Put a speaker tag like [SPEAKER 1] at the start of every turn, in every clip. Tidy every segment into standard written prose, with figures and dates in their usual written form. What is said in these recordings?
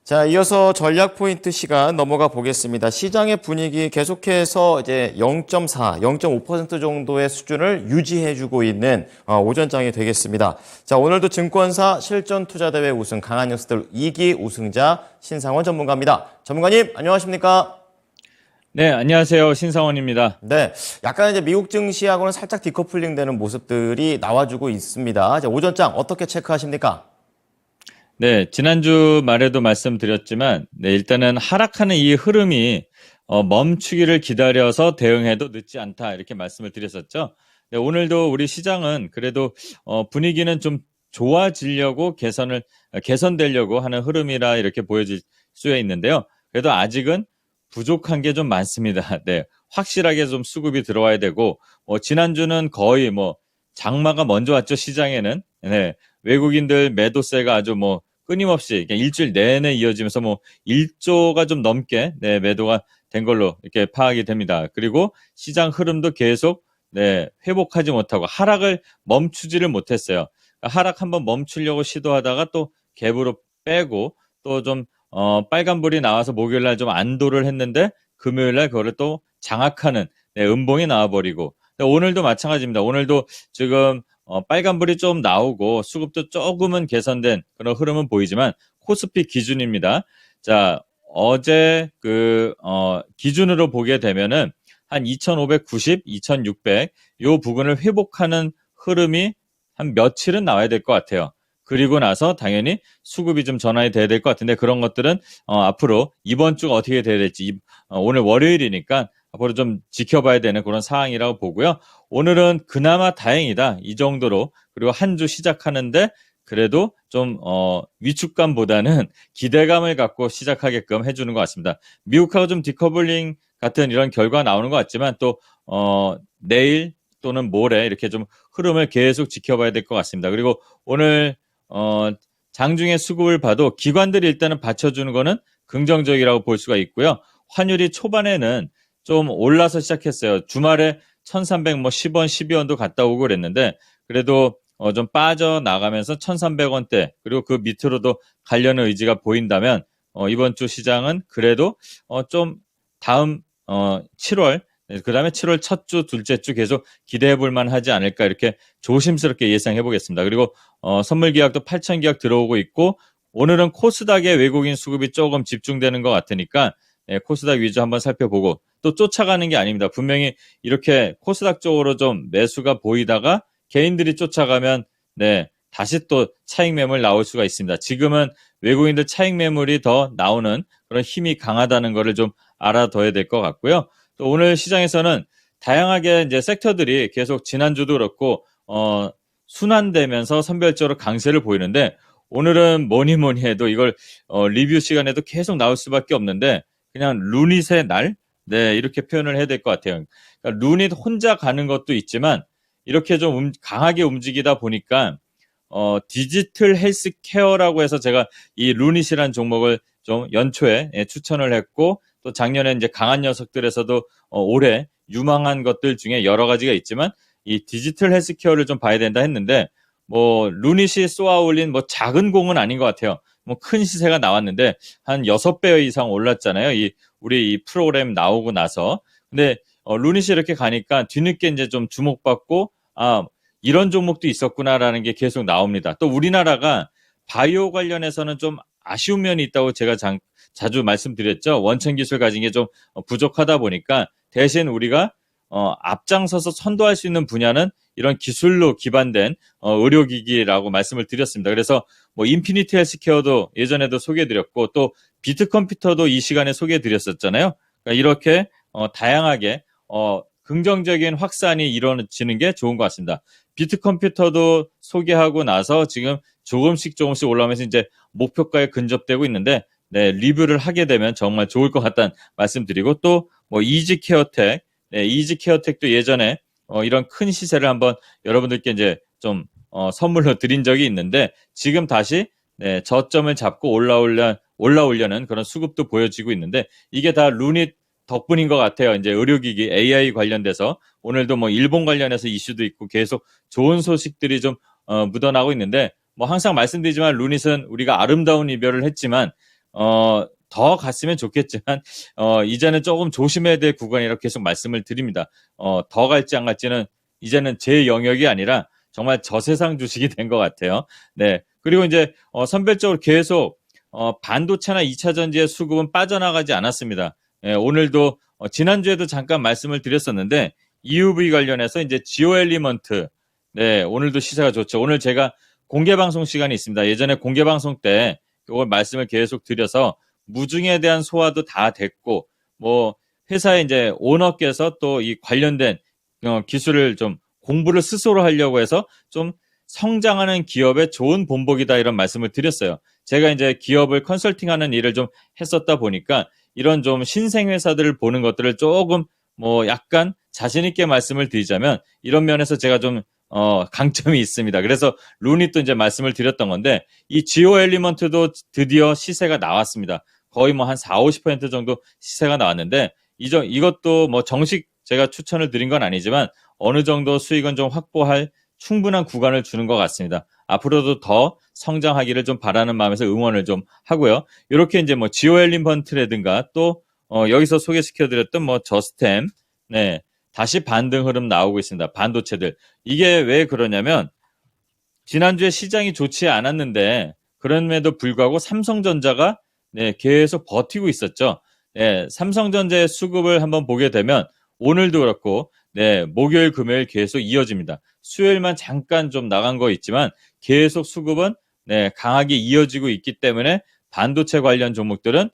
[SPEAKER 1] 자, 이어서 전략 포인트 시간 넘어가 보겠습니다. 시장의 분위기 계속해서 이제 0.4, 0.5% 정도의 수준을 유지해주고 있는 오전장이 되겠습니다. 자, 오늘도 증권사 실전투자대회 우승 강한 녀석들 2기 우승자 신상원 전문가입니다. 전문가님, 안녕하십니까?
[SPEAKER 2] 네, 안녕하세요. 신상원입니다.
[SPEAKER 1] 네, 약간 이제 미국 증시하고는 살짝 디커플링 되는 모습들이 나와주고 있습니다. 자, 오전장 어떻게 체크하십니까?
[SPEAKER 2] 네, 지난주 말에도 말씀드렸지만, 네, 일단은 하락하는 이 흐름이 멈추기를 기다려서 대응해도 늦지 않다. 이렇게 말씀을 드렸었죠. 네, 오늘도 우리 시장은 그래도 분위기는 좀 좋아지려고 개선되려고 하는 흐름이라 이렇게 보여질 수 있는데요. 그래도 아직은 부족한 게 좀 많습니다. 네, 확실하게 좀 수급이 들어와야 되고, 지난주는 거의 장마가 먼저 왔죠, 시장에는. 네, 외국인들 매도세가 아주 끊임없이 그냥 일주일 내내 이어지면서 1조가 좀 넘게 네, 매도가 된 걸로 이렇게 파악이 됩니다. 그리고 시장 흐름도 계속 네, 회복하지 못하고 하락을 멈추지를 못했어요. 그러니까 하락 한번 멈추려고 시도하다가 또 갭으로 빼고 또 좀 빨간불이 나와서 목요일 날 좀 안도를 했는데 금요일 날 그거를 또 장악하는 네, 음봉이 나와버리고 오늘도 마찬가지입니다. 오늘도 지금 빨간불이 좀 나오고 수급도 조금은 개선된 그런 흐름은 보이지만 코스피 기준입니다. 자, 어제 기준으로 보게 되면은 한 2590, 2600 요 부근을 회복하는 흐름이 한 며칠은 나와야 될 것 같아요. 그리고 나서 당연히 수급이 좀 전환이 돼야 될 것 같은데 그런 것들은 앞으로 이번 주가 어떻게 돼야 될지 오늘 월요일이니까 앞으로 좀 지켜봐야 되는 그런 상황이라고 보고요. 오늘은 그나마 다행이다. 이 정도로. 그리고 한 주 시작하는데 그래도 좀 위축감보다는 기대감을 갖고 시작하게끔 해주는 것 같습니다. 미국하고 좀 디커블링 같은 이런 결과 나오는 것 같지만 또 내일 또는 모레 이렇게 좀 흐름을 계속 지켜봐야 될 것 같습니다. 그리고 오늘 장중에 수급을 봐도 기관들이 일단은 받쳐주는 거는 긍정적이라고 볼 수가 있고요. 환율이 초반에는 좀 올라서 시작했어요. 주말에 1300 10원, 12원도 갔다 오고 그랬는데 그래도 좀 빠져나가면서 1300원대 그리고 그 밑으로도 가려는 의지가 보인다면 이번 주 시장은 그래도 좀 다음 7월 그다음에 7월 첫 주, 둘째 주 계속 기대해 볼 만하지 않을까 이렇게 조심스럽게 예상해 보겠습니다. 그리고 선물 계약도 8천 계약 들어오고 있고 오늘은 코스닥에 외국인 수급이 조금 집중되는 것 같으니까 네, 코스닥 위주 한번 살펴보고 또 쫓아가는 게 아닙니다. 분명히 이렇게 코스닥 쪽으로 좀 매수가 보이다가 개인들이 쫓아가면 네, 다시 또 차익 매물 나올 수가 있습니다. 지금은 외국인들 차익 매물이 더 나오는 그런 힘이 강하다는 것을 좀 알아둬야 될 것 같고요. 또 오늘 시장에서는 다양하게 이제 섹터들이 계속 지난주도 그렇고 순환되면서 선별적으로 강세를 보이는데 오늘은 뭐니 해도 이걸 리뷰 시간에도 계속 나올 수밖에 없는데 그냥 루닛의 날? 네, 이렇게 표현을 해야 될 것 같아요. 그러니까 루닛 혼자 가는 것도 있지만 이렇게 좀 강하게 움직이다 보니까 디지털 헬스케어라고 해서 제가 이 루닛이라는 종목을 좀 연초에 추천을 했고 또 작년에 이제 강한 녀석들에서도 올해 유망한 것들 중에 여러 가지가 있지만 이 디지털 헬스케어를 좀 봐야 된다 했는데 루닛이 쏘아 올린 작은 공은 아닌 것 같아요. 큰 시세가 나왔는데 한 6배 이상 올랐잖아요. 우리 이 프로그램 나오고 나서. 근데 루닛이 이렇게 가니까 뒤늦게 이제 좀 주목받고 이런 종목도 있었구나라는 게 계속 나옵니다. 또 우리나라가 바이오 관련해서는 좀 아쉬운 면이 있다고 제가 자주 말씀드렸죠. 원천 기술 가진 게 좀 부족하다 보니까 대신 우리가 앞장서서 선도할 수 있는 분야는 이런 기술로 기반된 의료기기라고 말씀을 드렸습니다. 그래서 인피니티 헬스케어도 예전에도 소개해드렸고 또 비트컴퓨터도 이 시간에 소개해드렸었잖아요. 그러니까 이렇게 다양하게 긍정적인 확산이 이루어지는 게 좋은 것 같습니다. 비트컴퓨터도 소개하고 나서 지금 조금씩 올라오면서 이제 목표가에 근접되고 있는데 네, 리뷰를 하게 되면 정말 좋을 것 같다는 말씀드리고 또 이지케어텍 네, 이지케어텍도 예전에 이런 큰 시세를 한번 여러분들께 이제 좀 선물로 드린 적이 있는데 지금 다시 네, 저점을 잡고 올라오려는 그런 수급도 보여지고 있는데 이게 다 루닛 덕분인 것 같아요. 이제 의료기기 AI 관련돼서 오늘도 일본 관련해서 이슈도 있고 계속 좋은 소식들이 좀 묻어나고 있는데 항상 말씀드리지만 루닛은 우리가 아름다운 이별을 했지만 더 갔으면 좋겠지만, 이제는 조금 조심해야 될 구간이라고 계속 말씀을 드립니다. 더 갈지 안 갈지는 이제는 제 영역이 아니라 정말 저세상 주식이 된 것 같아요. 네. 그리고 이제, 선별적으로 계속, 반도체나 2차 전지의 수급은 빠져나가지 않았습니다. 예, 오늘도, 지난주에도 잠깐 말씀을 드렸었는데, EUV 관련해서 이제 지오 엘리먼트, 네, 오늘도 시세가 좋죠. 오늘 제가 공개 방송 시간이 있습니다. 예전에 공개 방송 때 이걸 말씀을 계속 드려서 무중에 대한 소화도 다 됐고, 뭐 회사의 이제 오너께서 또 이 관련된 기술을 좀 공부를 스스로 하려고 해서 좀 성장하는 기업의 좋은 본보기다 이런 말씀을 드렸어요. 제가 이제 기업을 컨설팅하는 일을 좀 했었다 보니까 이런 좀 신생 회사들을 보는 것들을 조금 뭐 약간 자신 있게 말씀을 드리자면 이런 면에서 제가 좀 강점이 있습니다. 그래서 룬이 또 이제 말씀을 드렸던 건데 이 지오 엘리먼트도 드디어 시세가 나왔습니다. 거의 뭐 한 4, 50% 정도 시세가 나왔는데 이것도 뭐 정식 제가 추천을 드린 건 아니지만 어느 정도 수익은 좀 확보할 충분한 구간을 주는 것 같습니다. 앞으로도 더 성장하기를 좀 바라는 마음에서 응원을 좀 하고요. 이렇게 이제 뭐 지오 엘리먼트라든가 또 여기서 소개시켜드렸던 뭐 저스템, 네, 다시 반등 흐름 나오고 있습니다. 반도체들. 이게 왜 그러냐면 지난주에 시장이 좋지 않았는데 그럼에도 불구하고 삼성전자가 네, 계속 버티고 있었죠. 네, 삼성전자의 수급을 한번 보게 되면 오늘도 그렇고 네, 목요일 금요일 계속 이어집니다. 수요일만 잠깐 좀 나간 거 있지만 계속 수급은 네, 강하게 이어지고 있기 때문에 반도체 관련 종목들은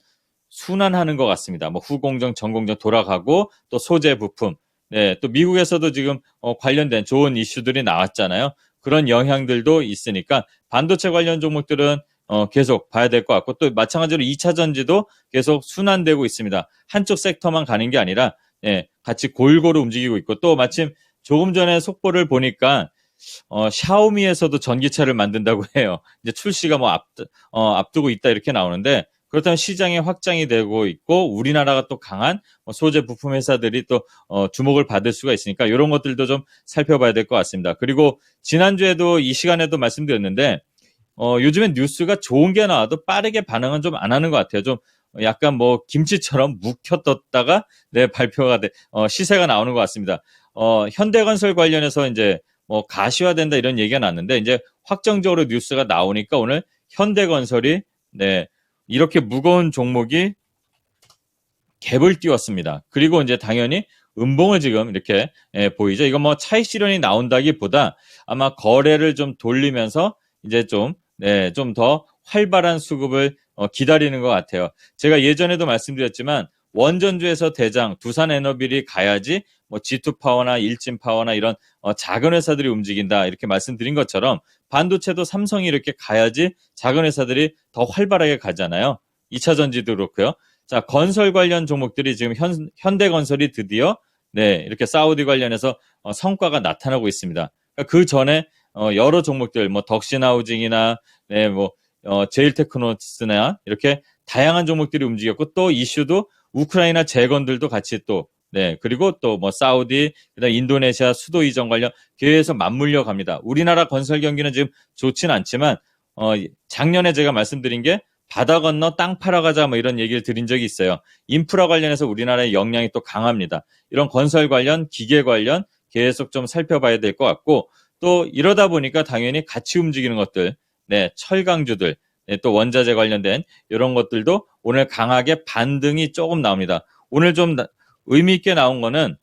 [SPEAKER 2] 순환하는 것 같습니다. 뭐 후공정, 전공정 돌아가고 또 소재 부품, 네, 또 미국에서도 지금 관련된 좋은 이슈들이 나왔잖아요. 그런 영향들도 있으니까 반도체 관련 종목들은 계속 봐야 될 것 같고 또 마찬가지로 2차 전지도 계속 순환되고 있습니다. 한쪽 섹터만 가는 게 아니라 예, 같이 골고루 움직이고 있고 또 마침 조금 전에 속보를 보니까 샤오미에서도 전기차를 만든다고 해요. 이제 출시가 뭐 앞두고 있다 이렇게 나오는데 그렇다면 시장에 확장이 되고 있고 우리나라가 또 강한 소재 부품 회사들이 또 주목을 받을 수가 있으니까 이런 것들도 좀 살펴봐야 될 것 같습니다. 그리고 지난주에도 이 시간에도 말씀드렸는데 요즘엔 뉴스가 좋은 게 나와도 빠르게 반응은 좀 안 하는 것 같아요. 좀 약간 뭐 김치처럼 묵혀뒀다가 네, 발표가 시세가 나오는 것 같습니다. 현대건설 관련해서 이제 뭐 가시화된다 이런 얘기가 났는데 이제 확정적으로 뉴스가 나오니까 오늘 현대건설이 네, 이렇게 무거운 종목이 갭을 띄웠습니다. 그리고 이제 당연히 음봉을 지금 이렇게 보이죠. 이건 뭐 차익 실현이 나온다기보다 아마 거래를 좀 돌리면서 이제 좀 더 활발한 수급을 기다리는 것 같아요. 제가 예전에도 말씀드렸지만 원전주에서 대장 두산에너빌이 가야지 뭐 G2파워나 일진파워나 이런 작은 회사들이 움직인다 이렇게 말씀드린 것처럼 반도체도 삼성이 이렇게 가야지 작은 회사들이 더 활발하게 가잖아요. 2차 전지도 그렇고요. 자, 건설 관련 종목들이 지금 현대건설이 드디어 네, 이렇게 사우디 관련해서 성과가 나타나고 있습니다. 그러니까 그 전에 여러 종목들 뭐 덕신하우징이나 네, 뭐 제일테크노스나 이렇게 다양한 종목들이 움직였고 또 이슈도 우크라이나 재건들도 같이 또 네, 그리고 또 뭐 사우디, 그다음 인도네시아 수도 이전 관련 계속 맞물려 갑니다. 우리나라 건설 경기는 지금 좋지는 않지만 작년에 제가 말씀드린 게 바다 건너 땅 팔아가자 뭐 이런 얘기를 드린 적이 있어요. 인프라 관련해서 우리나라의 역량이 또 강합니다. 이런 건설 관련, 기계 관련 계속 좀 살펴봐야 될 것 같고 또 이러다 보니까 당연히 같이 움직이는 것들, 네, 철강주들, 네, 또 원자재 관련된 이런 것들도 오늘 강하게 반등이 조금 나옵니다. 오늘 좀 의미 있게 나온 거는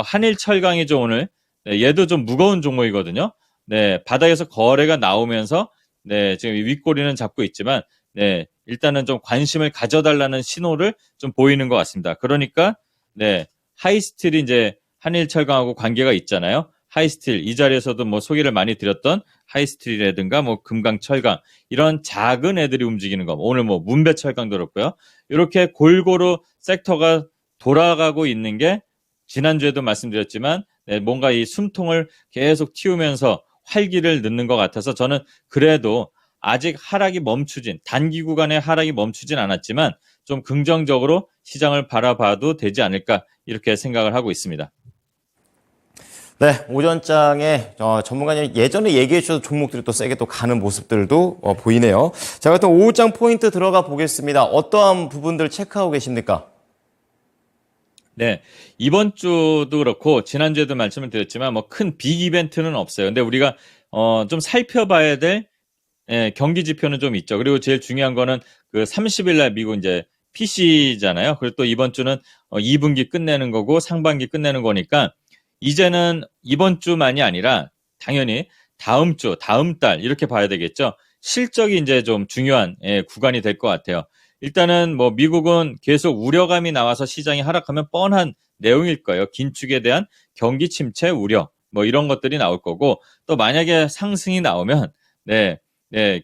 [SPEAKER 2] 한일철강이죠 오늘. 네, 얘도 좀 무거운 종목이거든요. 네, 바닥에서 거래가 나오면서 네, 지금 윗꼬리는 잡고 있지만 네, 일단은 좀 관심을 가져달라는 신호를 좀 보이는 것 같습니다. 그러니까 네, 하이스틸이 이제 한일철강하고 관계가 있잖아요. 하이스틸 이 자리에서도 뭐 소개를 많이 드렸던 하이스틸이라든가 뭐 금강철강 이런 작은 애들이 움직이는 거 오늘 뭐 문배철강도 그렇고요. 이렇게 골고루 섹터가 돌아가고 있는 게 지난주에도 말씀드렸지만 네, 뭔가 이 숨통을 계속 틔우면서 활기를 넣는 것 같아서 저는 그래도 아직 하락이 멈추진 단기 구간의 하락이 멈추진 않았지만 좀 긍정적으로 시장을 바라봐도 되지 않을까 이렇게 생각을 하고 있습니다.
[SPEAKER 1] 네, 오전장에 전문가님 예전에 얘기해 주셔서 종목들이 또 세게 또 가는 모습들도 보이네요. 자, 그럼 오후장 포인트 들어가 보겠습니다. 어떠한 부분들 체크하고 계십니까?
[SPEAKER 2] 네, 이번 주도 그렇고 지난주에도 말씀을 드렸지만 뭐 큰 빅 이벤트는 없어요. 근데 우리가 좀 살펴봐야 될 경기 지표는 좀 있죠. 그리고 제일 중요한 거는 그 30일 날 미국 이제 PC잖아요. 그리고 또 이번 주는 2분기 끝내는 거고 상반기 끝내는 거니까 이제는 이번 주만이 아니라 당연히 다음 주, 다음 달 이렇게 봐야 되겠죠. 실적이 이제 좀 중요한 구간이 될 것 같아요. 일단은 뭐 미국은 계속 우려감이 나와서 시장이 하락하면 뻔한 내용일 거예요. 긴축에 대한 경기 침체 우려 뭐 이런 것들이 나올 거고 또 만약에 상승이 나오면 네,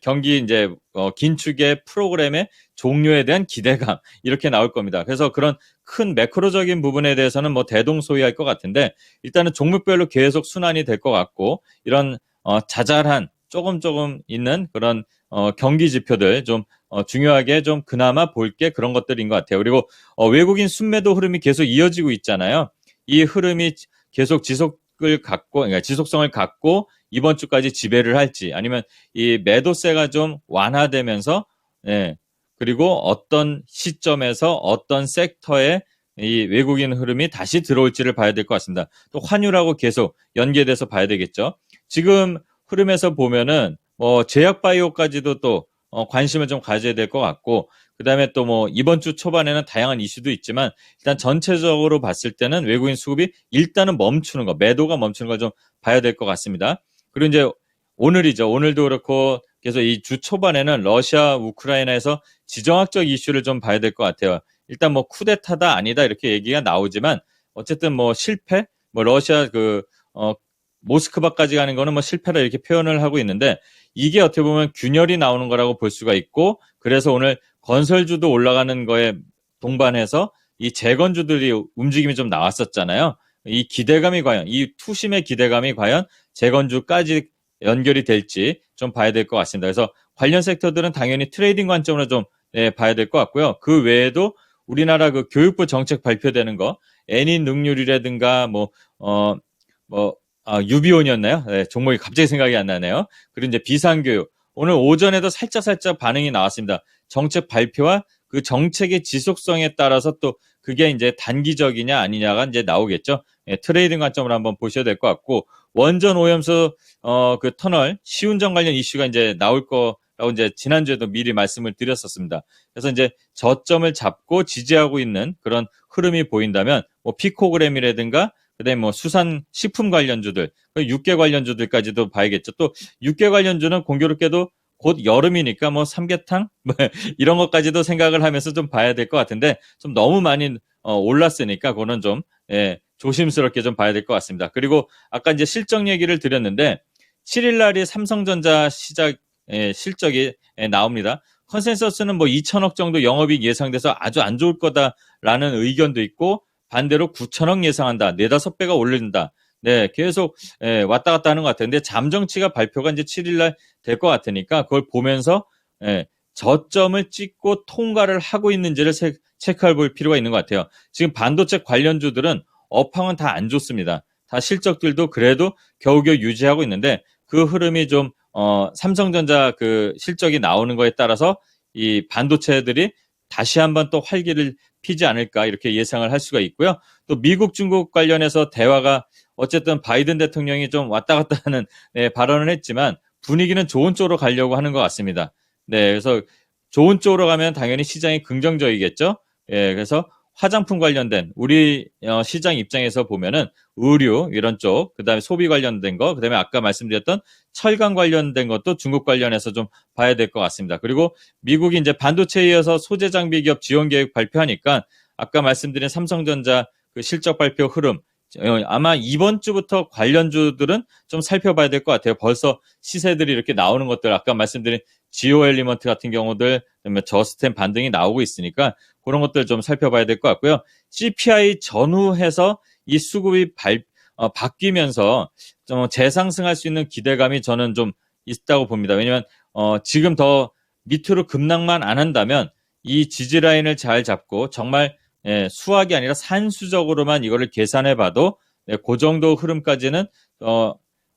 [SPEAKER 2] 경기 이제 긴축의 프로그램의 종료에 대한 기대감 이렇게 나올 겁니다. 그래서 그런 큰 매크로적인 부분에 대해서는 뭐 대동소이할 것 같은데 일단은 종목별로 계속 순환이 될 것 같고 이런 자잘한 조금 있는 그런 경기 지표들 좀 중요하게 좀 그나마 볼 게 그런 것들인 것 같아요. 그리고 외국인 순매도 흐름이 계속 이어지고 있잖아요. 이 흐름이 계속 지속을 갖고 그러니까 지속성을 갖고 이번 주까지 지배를 할지 아니면 이 매도세가 좀 완화되면서 예, 그리고 어떤 시점에서 어떤 섹터에 이 외국인 흐름이 다시 들어올지를 봐야 될 것 같습니다. 또 환율하고 계속 연계돼서 봐야 되겠죠. 지금 흐름에서 보면은 뭐 제약 바이오까지도 또 관심을 좀 가져야 될 것 같고 그다음에 또 뭐 이번 주 초반에는 다양한 이슈도 있지만 일단 전체적으로 봤을 때는 외국인 수급이 일단은 멈추는 거, 매도가 멈추는 걸 좀 봐야 될 것 같습니다. 그리고 이제 오늘이죠. 오늘도 그렇고 계속 이 주 초반에는 러시아 우크라이나에서 지정학적 이슈를 좀 봐야 될 것 같아요. 일단 뭐 쿠데타다 아니다 이렇게 얘기가 나오지만 어쨌든 뭐 실패, 뭐 러시아 모스크바까지 가는 거는 뭐 실패라 이렇게 표현을 하고 있는데 이게 어떻게 보면 균열이 나오는 거라고 볼 수가 있고 그래서 오늘 건설주도 올라가는 거에 동반해서 이 재건주들이 움직임이 좀 나왔었잖아요. 이 기대감이 과연 이 투심의 기대감이 과연 재건주까지 연결이 될지 좀 봐야 될 것 같습니다. 그래서 관련 섹터들은 당연히 트레이딩 관점으로 좀 봐야 될 것 같고요. 그 외에도 우리나라 그 교육부 정책 발표되는 거, 애니 능률이라든가 유비온이었나요? 네, 종목이 갑자기 생각이 안 나네요. 그리고 이제 비상교육. 오늘 오전에도 살짝 반응이 나왔습니다. 정책 발표와 그 정책의 지속성에 따라서 또 그게 이제 단기적이냐 아니냐가 이제 나오겠죠. 트레이딩 관점으로 한번 보셔야 될 것 같고 원전 오염수 그 터널 시운전 관련 이슈가 이제 나올 거라고 이제 지난주에도 미리 말씀을 드렸었습니다. 그래서 이제 저점을 잡고 지지하고 있는 그런 흐름이 보인다면 뭐 피코그램이라든가 그다음에 뭐 수산 식품 관련주들, 육계 관련주들까지도 봐야겠죠. 또 육계 관련주는 공교롭게도 곧 여름이니까 뭐 삼계탕 뭐 이런 것까지도 생각을 하면서 좀 봐야 될 것 같은데 좀 너무 많이 올랐으니까 그거는 좀 조심스럽게 좀 봐야 될 것 같습니다. 그리고 아까 이제 실적 얘기를 드렸는데 7일 날이 삼성전자 시작 실적이 나옵니다. 컨센서스는 뭐 2천억 정도 영업이익 예상돼서 아주 안 좋을 거다라는 의견도 있고 반대로 9천억 예상한다. 4-5배가 올린다. 네, 계속 왔다 갔다 하는 것 같아요. 근데 잠정치가 발표가 이제 7일 날 될 것 같으니까 그걸 보면서 저점을 찍고 통과를 하고 있는지를 체크해 볼 필요가 있는 것 같아요. 지금 반도체 관련주들은 업황은 다 안 좋습니다. 다 실적들도 그래도 겨우겨우 유지하고 있는데 그 흐름이 좀 삼성전자 그 실적이 나오는 거에 따라서 이 반도체들이 다시 한번 또 활기를 피지 않을까 이렇게 예상을 할 수가 있고요. 또 미국, 중국 관련해서 대화가 어쨌든 바이든 대통령이 좀 왔다 갔다 하는 발언을 했지만 분위기는 좋은 쪽으로 가려고 하는 것 같습니다. 네, 그래서 좋은 쪽으로 가면 당연히 시장이 긍정적이겠죠. 예, 그래서 화장품 관련된 우리 시장 입장에서 보면은 의류 이런 쪽, 그다음에 소비 관련된 거, 그다음에 아까 말씀드렸던 철강 관련된 것도 중국 관련해서 좀 봐야 될 것 같습니다. 그리고 미국이 이제 반도체에 이어서 소재 장비 기업 지원 계획 발표하니까 아까 말씀드린 삼성전자 그 실적 발표 흐름 아마 이번 주부터 관련주들은 좀 살펴봐야 될 것 같아요. 벌써 시세들이 이렇게 나오는 것들 아까 말씀드린 지오 엘리먼트 같은 경우들 그다음에 저스템 반등이 나오고 있으니까 그런 것들 좀 살펴봐야 될 것 같고요. CPI 전후해서 이 수급이 바뀌면서 좀 재상승할 수 있는 기대감이 저는 좀 있다고 봅니다. 왜냐하면 지금 더 밑으로 급락만 안 한다면 이 지지 라인을 잘 잡고 정말 수학이 아니라 산수적으로만 이거를 계산해 봐도 네, 그 정도 흐름까지는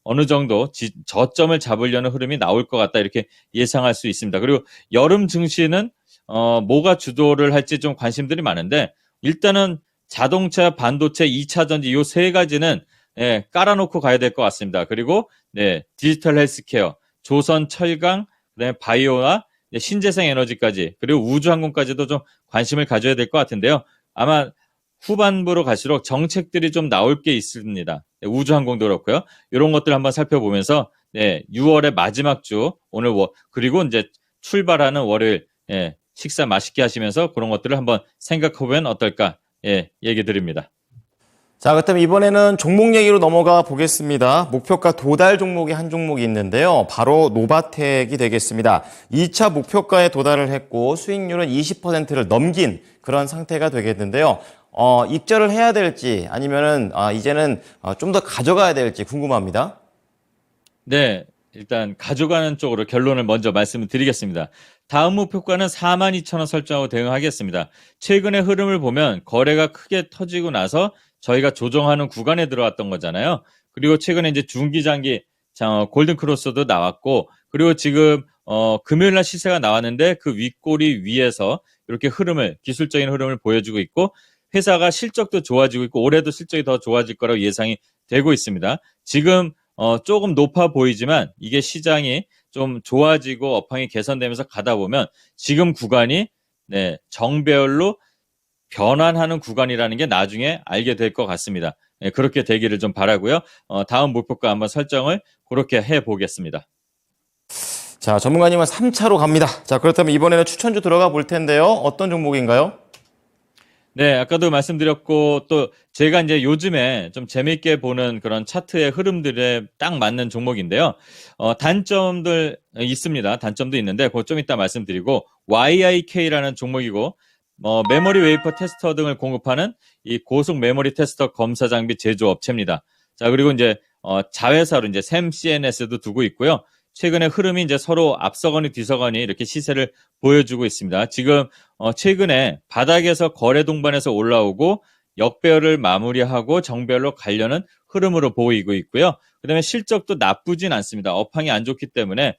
[SPEAKER 2] 어느 정도 저점을 잡으려는 흐름이 나올 것 같다 이렇게 예상할 수 있습니다. 그리고 여름 증시는 뭐가 주도를 할지 좀 관심들이 많은데 일단은 자동차, 반도체, 2차 전지 이 세 가지는 예, 깔아놓고 가야 될 것 같습니다. 그리고 네, 디지털 헬스케어, 조선 철강, 그다음에 바이오와 신재생 에너지까지 그리고 우주항공까지도 좀 관심을 가져야 될 것 같은데요. 아마 후반부로 갈수록 정책들이 좀 나올 게 있습니다. 네, 우주항공도 그렇고요. 이런 것들 한번 살펴보면서 네, 6월의 마지막 주 오늘 그리고 이제 출발하는 월요일 예, 식사 맛있게 하시면서 그런 것들을 한번 생각해보면 어떨까 예, 얘기 드립니다.
[SPEAKER 1] 자, 그렇다면 이번에는 종목 얘기로 넘어가 보겠습니다. 목표가 도달 종목이 한 종목이 있는데요. 바로 노바텍이 되겠습니다. 2차 목표가에 도달을 했고 수익률은 20%를 넘긴 그런 상태가 되겠는데요. 입절을 해야 될지 아니면은 이제는 좀 더 가져가야 될지 궁금합니다.
[SPEAKER 2] 네, 일단 가져가는 쪽으로 결론을 먼저 말씀을 드리겠습니다. 다음 목표가는 42,000원 설정하고 대응하겠습니다. 최근의 흐름을 보면 거래가 크게 터지고 나서 저희가 조정하는 구간에 들어왔던 거잖아요. 그리고 최근에 이제 중기 장기 골든 크로스도 나왔고 그리고 지금 금요일 날 시세가 나왔는데 그 윗꼬리 위에서 이렇게 흐름을 기술적인 흐름을 보여주고 있고 회사가 실적도 좋아지고 있고 올해도 실적이 더 좋아질 거라고 예상이 되고 있습니다. 지금 조금 높아 보이지만 이게 시장이 좀 좋아지고 업황이 개선되면서 가다 보면 지금 구간이 네, 정배열로 변환하는 구간이라는 게 나중에 알게 될 것 같습니다. 네, 그렇게 되기를 좀 바라고요. 다음 목표가 한번 설정을 그렇게 해보겠습니다.
[SPEAKER 1] 자, 전문가님은 3차로 갑니다. 자, 그렇다면 이번에는 추천주 들어가 볼 텐데요. 어떤 종목인가요?
[SPEAKER 2] 네, 아까도 말씀드렸고 또 제가 이제 요즘에 좀 재미있게 보는 그런 차트의 흐름들에 딱 맞는 종목인데요. 단점들 있습니다. 단점도 있는데 그거 좀 이따 말씀드리고 YIK라는 종목이고 메모리 웨이퍼 테스터 등을 공급하는 이 고속 메모리 테스터 검사 장비 제조업체입니다. 자, 그리고 이제 자회사로 이제 샘 CNS도 두고 있고요. 최근에 흐름이 이제 서로 앞서거니 뒤서거니 이렇게 시세를 보여주고 있습니다. 지금 최근에 바닥에서 거래 동반에서 올라오고 역배열을 마무리하고 정배열로 가려는 흐름으로 보이고 있고요. 그다음에 실적도 나쁘진 않습니다. 업황이 안 좋기 때문에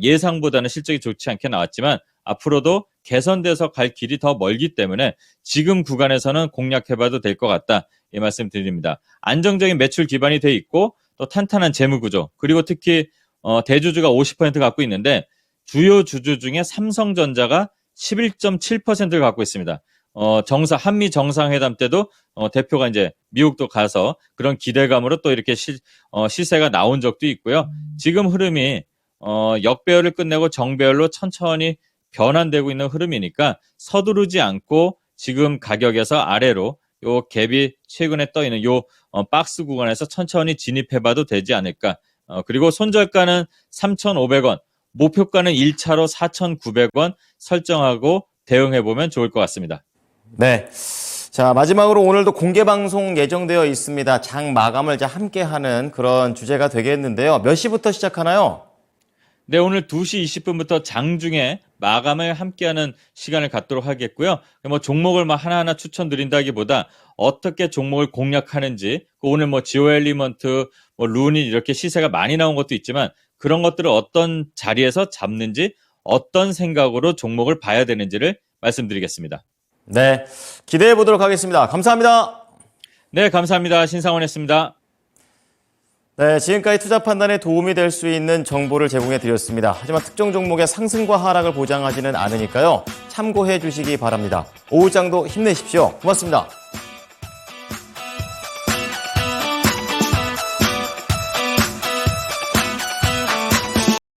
[SPEAKER 2] 예상보다는 실적이 좋지 않게 나왔지만 앞으로도 개선돼서 갈 길이 더 멀기 때문에 지금 구간에서는 공략해봐도 될 것 같다. 이 말씀 드립니다. 안정적인 매출 기반이 돼 있고 또 탄탄한 재무 구조 그리고 특히 대주주가 50% 갖고 있는데 주요 주주 중에 삼성전자가 11.7%를 갖고 있습니다. 한미 정상회담 때도 대표가 이제 미국도 가서 그런 기대감으로 또 이렇게 시세가 나온 적도 있고요. 지금 흐름이 역배열을 끝내고 정배열로 천천히 변환되고 있는 흐름이니까 서두르지 않고 지금 가격에서 아래로 요 갭이 최근에 떠 있는 요 박스 구간에서 천천히 진입해봐도 되지 않을까. 그리고 손절가는 3,500원, 목표가는 1차로 4,900원 설정하고 대응해보면 좋을 것 같습니다.
[SPEAKER 1] 네. 자, 마지막으로 오늘도 공개 방송 예정되어 있습니다. 장 마감을 이제 함께 하는 그런 주제가 되겠는데요. 몇 시부터 시작하나요?
[SPEAKER 2] 네, 오늘 2시 20분부터 장중에 마감을 함께하는 시간을 갖도록 하겠고요. 종목을 하나하나 추천드린다기보다 어떻게 종목을 공략하는지, 오늘 지오 엘리먼트, 루닛 이렇게 시세가 많이 나온 것도 있지만 그런 것들을 어떤 자리에서 잡는지, 어떤 생각으로 종목을 봐야 되는지를 말씀드리겠습니다.
[SPEAKER 1] 네, 기대해 보도록 하겠습니다. 감사합니다.
[SPEAKER 2] 네, 감사합니다. 신상원이었습니다.
[SPEAKER 1] 네, 지금까지 투자 판단에 도움이 될 수 있는 정보를 제공해 드렸습니다. 하지만 특정 종목의 상승과 하락을 보장하지는 않으니까요. 참고해 주시기 바랍니다. 오후장도 힘내십시오. 고맙습니다.